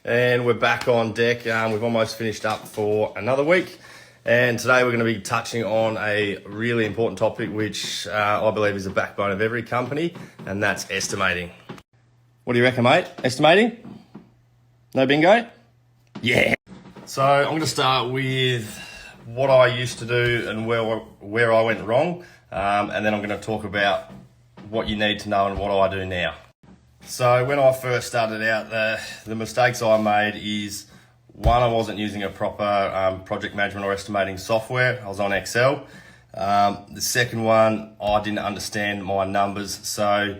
And we're back on deck. We've almost finished up for another week. And today we're going to be touching on a really important topic, which I believe is the backbone of every company, and that's estimating. What do you reckon, mate? Estimating? No bingo? Yeah. So I'm going to start with what I used to do and where I went wrong. And then I'm going to talk about what you need to know and what I do now. So when I first started out, the mistakes I made is, one, I wasn't using a proper project management or estimating software. I was on Excel. The second one, I didn't understand my numbers. So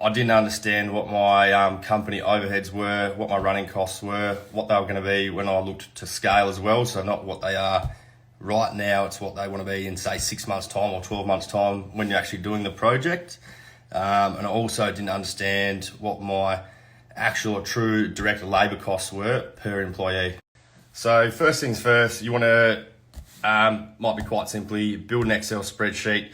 I didn't understand what my company overheads were, what my running costs were, what they were going to be when I looked to scale as well. So not what they are right now, it's what they want to be in, say, 6 months' time or 12 months' time when you're actually doing the project. And I also didn't understand what my actual or true direct labour costs were per employee. So first things first, you want to, might be quite simply, build an Excel spreadsheet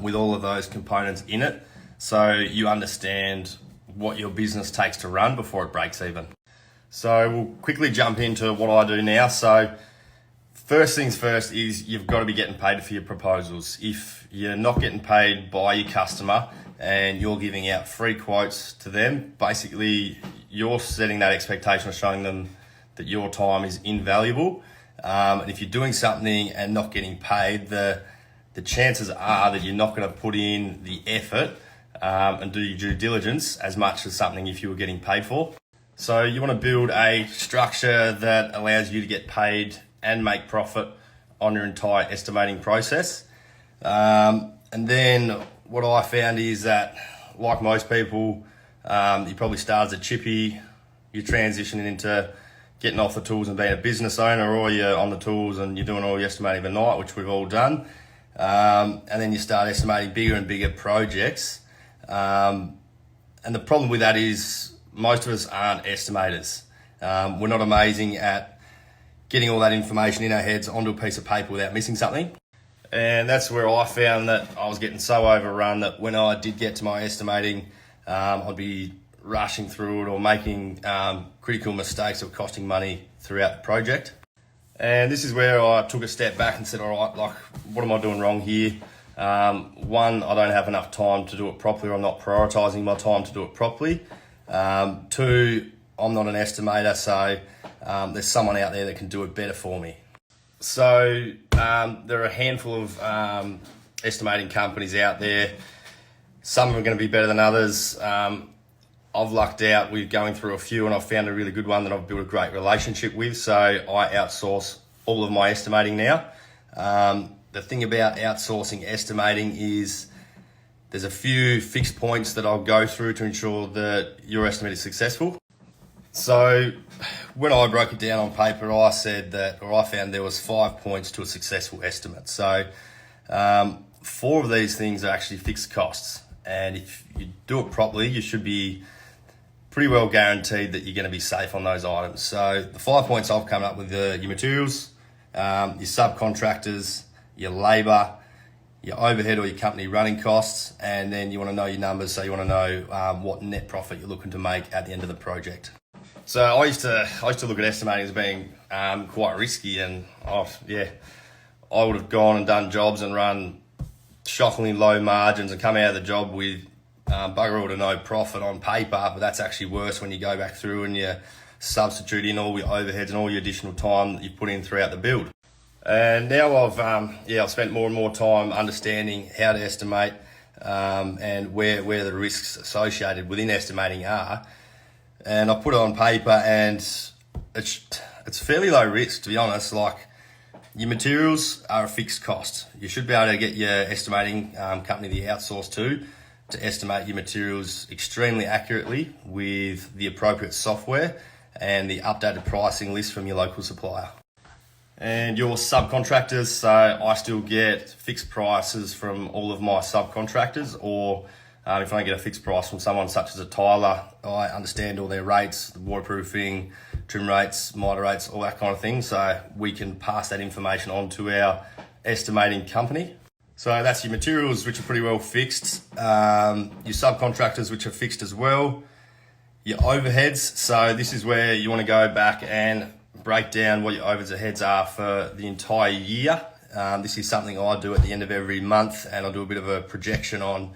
with all of those components in it, so you understand what your business takes to run before it breaks even. So we'll quickly jump into what I do now. So first things first is you've got to be getting paid for your proposals. If you're not getting paid by your customer and you're giving out free quotes to them, basically you're setting that expectation of showing them that your time is invaluable. And if you're doing something and not getting paid, the chances are that you're not going to put in the effort and do your due diligence as much as something if you were getting paid for. So you want to build a structure that allows you to get paid and make profit on your entire estimating process. And then what I found is that, like most people, you probably start as a chippy, you're transitioning into getting off the tools and being a business owner, or you're on the tools and you're doing all your estimating overnight, which we've all done. And then you start estimating bigger and bigger projects. And the problem with that is most of us aren't estimators. We're not amazing at getting all that information in our heads onto a piece of paper without missing something. And that's where I found that I was getting so overrun that when I did get to my estimating, I'd be rushing through it or making critical mistakes that were costing money throughout the project. And this is where I took a step back and said, all right, like, what am I doing wrong here? One, I don't have enough time to do it properly, or I'm not prioritising my time to do it properly. Two, I'm not an estimator, so there's someone out there that can do it better for me. So there are a handful of estimating companies out there. Some are going to be better than others. I've lucked out with going through a few, and I've found a really good one that I've built a great relationship with. So I outsource all of my estimating now. The thing about outsourcing estimating is there's a few fixed points that I'll go through to ensure that your estimate is successful. So when I broke it down on paper, I found there was 5 points to a successful estimate. So 4 of these things are actually fixed costs. And if you do it properly, you should be pretty well guaranteed that you're going to be safe on those items. So the 5 points I've come up with are your materials, your subcontractors, your labour, your overhead or your company running costs, and then you want to know your numbers. So you want to know what net profit you're looking to make at the end of the project. So I used to look at estimating as being quite risky, and I would have gone and done jobs and run shockingly low margins and come out of the job with bugger all to no profit on paper. But that's actually worse when you go back through and you substitute in all your overheads and all your additional time that you put in throughout the build. And now I've spent more and more time understanding how to estimate and where the risks associated within estimating are. And I put it on paper, and it's fairly low risk, to be honest. Like, your materials are a fixed cost. You should be able to get your estimating company that you outsource to estimate your materials extremely accurately with the appropriate software and the updated pricing list from your local supplier. And your subcontractors, so I still get fixed prices from all of my subcontractors, or if I don't get a fixed price from someone such as a tiler, I understand all their rates, the waterproofing, trim rates, miter rates, all that kind of thing. So we can pass that information on to our estimating company. So that's your materials, which are pretty well fixed. Your subcontractors, which are fixed as well. Your overheads. So this is where you want to go back and break down what your overheads are for the entire year. This is something I do at the end of every month, and I'll do a bit of a projection on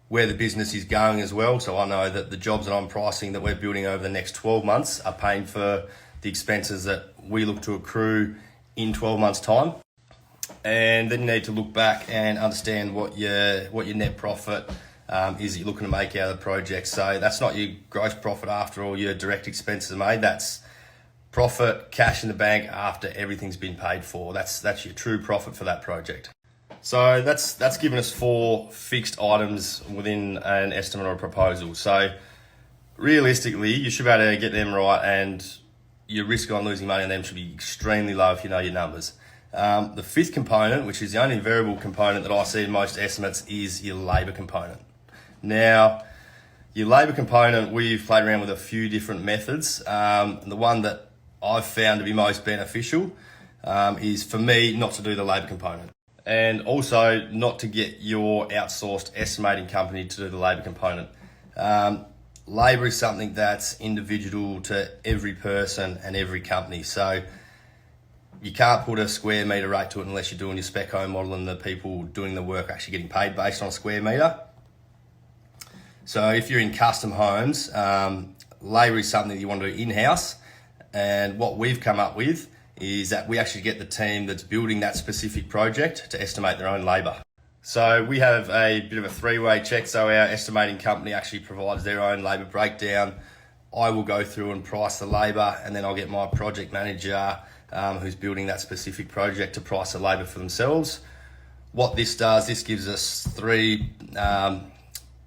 where the business is going as well. So I know that the jobs that I'm pricing that we're building over the next 12 months are paying for the expenses that we look to accrue in 12 months' time. And then you need to look back and understand what your net profit is that you're looking to make out of the project. So that's not your gross profit after all your direct expenses are made. That's profit, cash in the bank after everything's been paid for. That's your true profit for that project. So that's given us 4 fixed items within an estimate or a proposal. So realistically, you should be able to get them right, and your risk on losing money on them should be extremely low if you know your numbers. The 5th component, which is the only variable component that I see in most estimates, is your labour component. Now, your labour component, we've played around with a few different methods. The one that I've found to be most beneficial is for me not to do the labour component, and also not to get your outsourced estimating company to do the labour component. Labour is something that's individual to every person and every company. So you can't put a square metre rate to it unless you're doing your spec home model and the people doing the work are actually getting paid based on a square metre. So if you're in custom homes, labour is something that you want to do in-house. And what we've come up with is that we actually get the team that's building that specific project to estimate their own labour. So we have a bit of a 3-way check. So our estimating company actually provides their own labour breakdown. I will go through and price the labour, and then I'll get my project manager who's building that specific project to price the labour for themselves. What this does, this gives us 3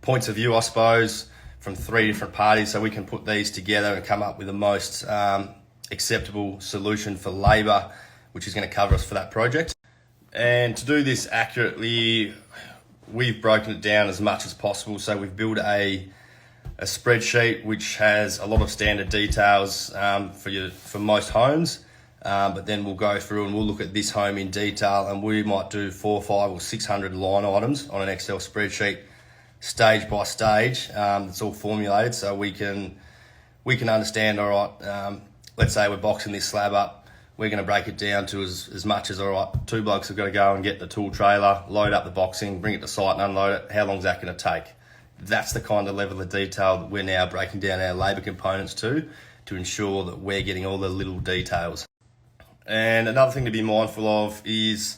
points of view, I suppose, from 3 different parties, so we can put these together and come up with the most acceptable solution for labour, which is going to cover us for that project. And to do this accurately, we've broken it down as much as possible. So we've built a spreadsheet which has a lot of standard details for most homes, but then we'll go through and we'll look at this home in detail, and we might do 400, 500 or 600 line items on an Excel spreadsheet, stage by stage. It's all formulated so we can understand, all right, let's say we're boxing this slab up, we're going to break it down to as much as, all right, 2 blokes have got to go and get the tool trailer, load up the boxing, bring it to site and unload it. How long is that going to take? That's the kind of level of detail that we're now breaking down our labour components to ensure that we're getting all the little details. And another thing to be mindful of is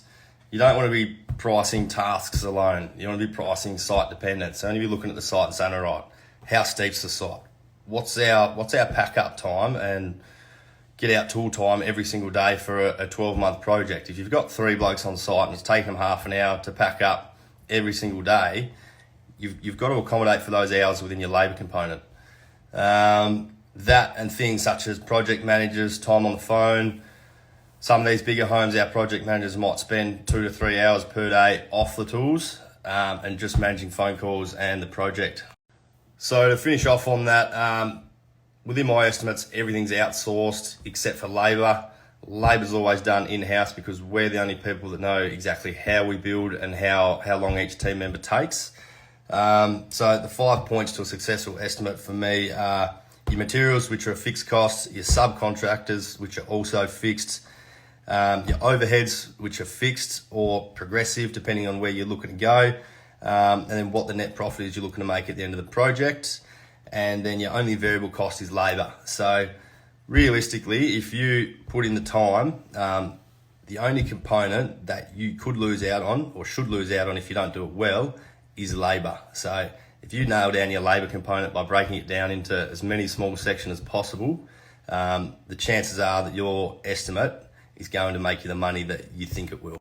you don't want to be pricing tasks alone. You want to be pricing site dependent. So only be looking at the site and saying, all right, how steep's the site? What's our pack up time and get out tool time every single day for a 12-month project? If you've got 3 blokes on site and it's taking them half an hour to pack up every single day, you've got to accommodate for those hours within your labour component. That and things such as project managers, time on the phone. Some of these bigger homes, our project managers might spend 2 to 3 hours per day off the tools and just managing phone calls and the project. So to finish off on that, within my estimates, everything's outsourced except for labour. Labour's always done in-house because we're the only people that know exactly how we build and how long each team member takes. So the 5 points to a successful estimate for me are your materials, which are a fixed cost, your subcontractors, which are also fixed, your overheads, which are fixed or progressive, depending on where you're looking to go, and then what the net profit is you're looking to make at the end of the project. And then your only variable cost is labour. So realistically, if you put in the time, the only component that you could lose out on or should lose out on if you don't do it well is labour. So if you nail down your labour component by breaking it down into as many small sections as possible, the chances are that your estimate is going to make you the money that you think it will.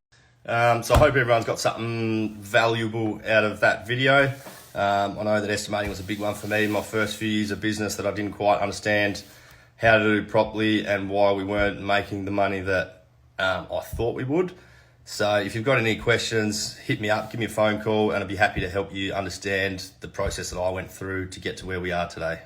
So I hope everyone's got something valuable out of that video. I know that estimating was a big one for me in my first few years of business, that I didn't quite understand how to do properly and why we weren't making the money that I thought we would. So if you've got any questions, hit me up, give me a phone call, and I'd be happy to help you understand the process that I went through to get to where we are today.